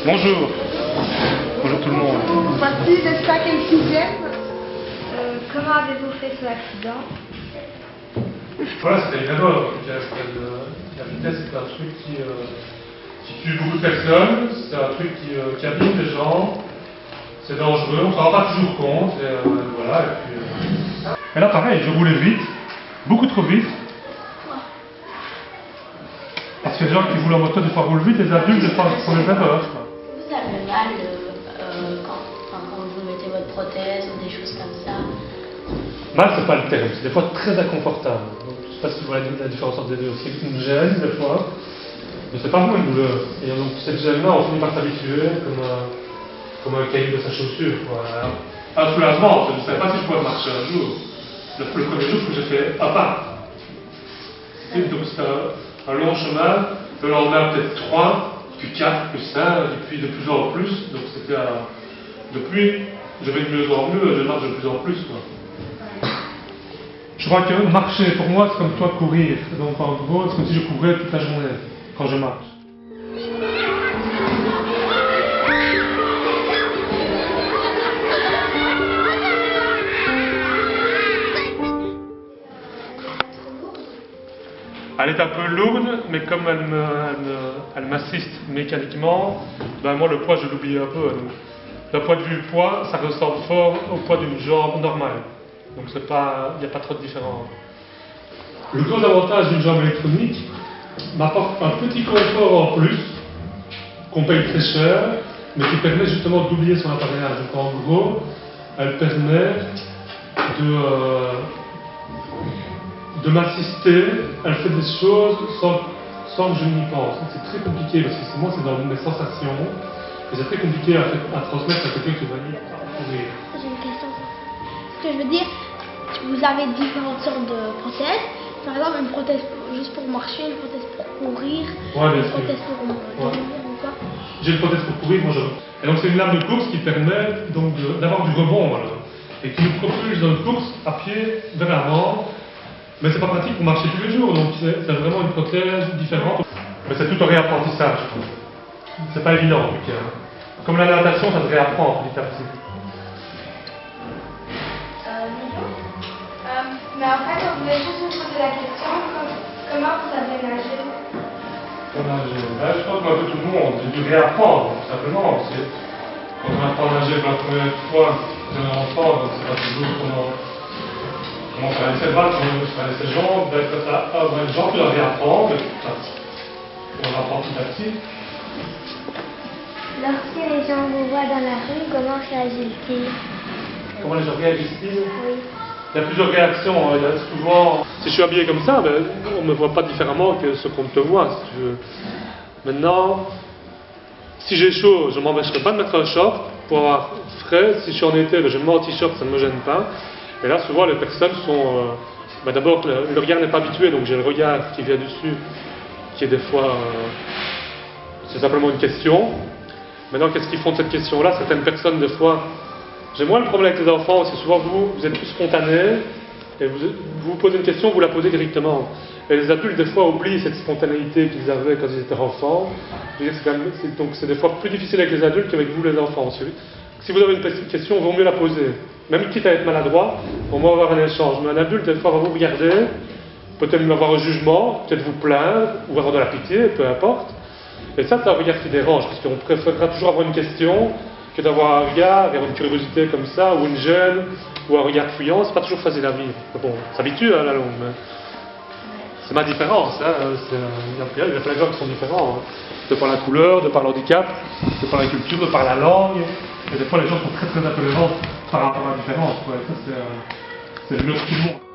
Bonjour. Bonjour tout le monde. Voici le 5e et 6e. Comment avez-vous fait ce accident? Voilà, c'était une erreur. La vitesse, c'est un truc qui tue beaucoup de personnes, c'est un truc qui abîme les gens, c'est dangereux, on ne s'en rend pas toujours compte. Et, voilà, et là, pareil, je roulais vite, beaucoup trop vite. Parce que les gens qui roulent en moto, des fois roulent vite, les adultes, des fois font des erreurs. Vous avez mal quand vous mettez votre prothèse ou des choses comme ça? Mal, c'est pas le terme, c'est des fois très inconfortable. Donc, je ne sais pas si vous voyez la différence entre les deux. C'est une gêne, des fois, mais c'est pas vraiment une douleur. Et donc, cette gêne-là, on finit par s'habituer comme un caillou de sa chaussure. Voilà. Un soulagement, je ne savais pas si je pouvais marcher un jour. Le premier jour que j'ai fait à pas. Donc, c'était un long chemin, le lendemain peut-être 3, puis 4, puis 5, et puis de plus en plus. Donc, c'était depuis, je vais de mieux en mieux, je marche de plus en plus. Quoi. Je crois que marcher, pour moi, c'est comme toi courir. Donc en gros, c'est comme si je courais toute la journée quand je marche. Elle est un peu lourde, mais comme elle m'assiste mécaniquement, ben moi le poids je l'oublie un peu. Donc, d'un point de vue poids, ça ressemble fort au poids d'une jambe normale. Donc il n'y a pas trop de différence. Le gros avantage d'une jambe électronique m'apporte un petit confort en plus, qu'on paye très cher, mais qui permet justement d'oublier son appareillage. Donc en gros, elle permet de m'assister, elle fait des choses sans que je n'y pense. C'est très compliqué parce que moi c'est dans mes sensations, et c'est très compliqué à transmettre à quelqu'un qui va y courir. J'ai une question. Ce que je veux dire, vous avez différentes sortes de prothèses. Par exemple, une prothèse juste pour marcher, une prothèse pour courir, une prothèse pour dormir ou quoi. J'ai une prothèse pour courir, moi Et donc c'est une lame de course qui permet donc d'avoir du rebond alors, et qui nous propulse dans une course à pied vers l'avant. Mais c'est pas pratique pour marcher tous les jours, donc c'est vraiment une prothèse différente. Mais c'est tout un réapprentissage. C'est pas évident en tout cas. Comme la natation, ça se réapprend petit à petit. Mais en fait, on voulait juste vous poser la question, comment vous savez nager? Je pense qu'un peu tout le monde, j'ai dû réapprendre, tout simplement. Quand on apprend à nager pour la première fois, quand on est enfant, c'est pas toujours comment faire les bras, comment faire les jambes, quand tu as une jambe, tu dois réapprendre, on apprend petit à petit. Lorsque les gens vous voient dans la rue, comment réagissent-ils? Comment les gens réagissent-ils? Oui. Il y a plusieurs réactions. Il y a souvent, si je suis habillé comme ça, ben, on ne me voit pas différemment que ce qu'on te voit, si tu veux. Maintenant, si j'ai chaud, je ne m'empêcherai pas de mettre un short pour avoir frais. Si je suis en été, ben, je me mets en t-shirt, ça ne me gêne pas. Et là, souvent, les personnes sont... ben, d'abord, le regard n'est pas habitué, donc j'ai le regard qui vient dessus, qui est des fois... c'est simplement une question. Maintenant, qu'est-ce qu'ils font de cette question-là? Certaines personnes, des fois... J'ai moins le problème avec les enfants, parce que souvent vous êtes plus spontané, et vous posez une question, vous la posez directement. Et les adultes, des fois, oublient cette spontanéité qu'ils avaient quand ils étaient enfants. Donc c'est des fois plus difficile avec les adultes qu'avec vous, les enfants. Si vous avez une question, il vaut mieux la poser. Même quitte à être maladroit, au moins avoir un échange. Mais un adulte, des fois, va vous regarder, peut-être même avoir un jugement, peut-être vous plaindre, ou avoir de la pitié, peu importe. Et ça, c'est un regard qui dérange, parce qu'on préférera toujours avoir une question que d'avoir un regard, avoir une curiosité comme ça, ou une gêne, ou un regard fuyant. C'est pas toujours facile à vivre. Bon, on s'habitue à la longue, mais c'est ma différence. Hein. Il y a plein de gens qui sont différents. Hein. De par la couleur, de par l'handicap, de par la culture, de par la langue. Et des fois, les gens sont très très intolérants par rapport à la différence. Ouais. Ça, c'est le lot de tout le monde.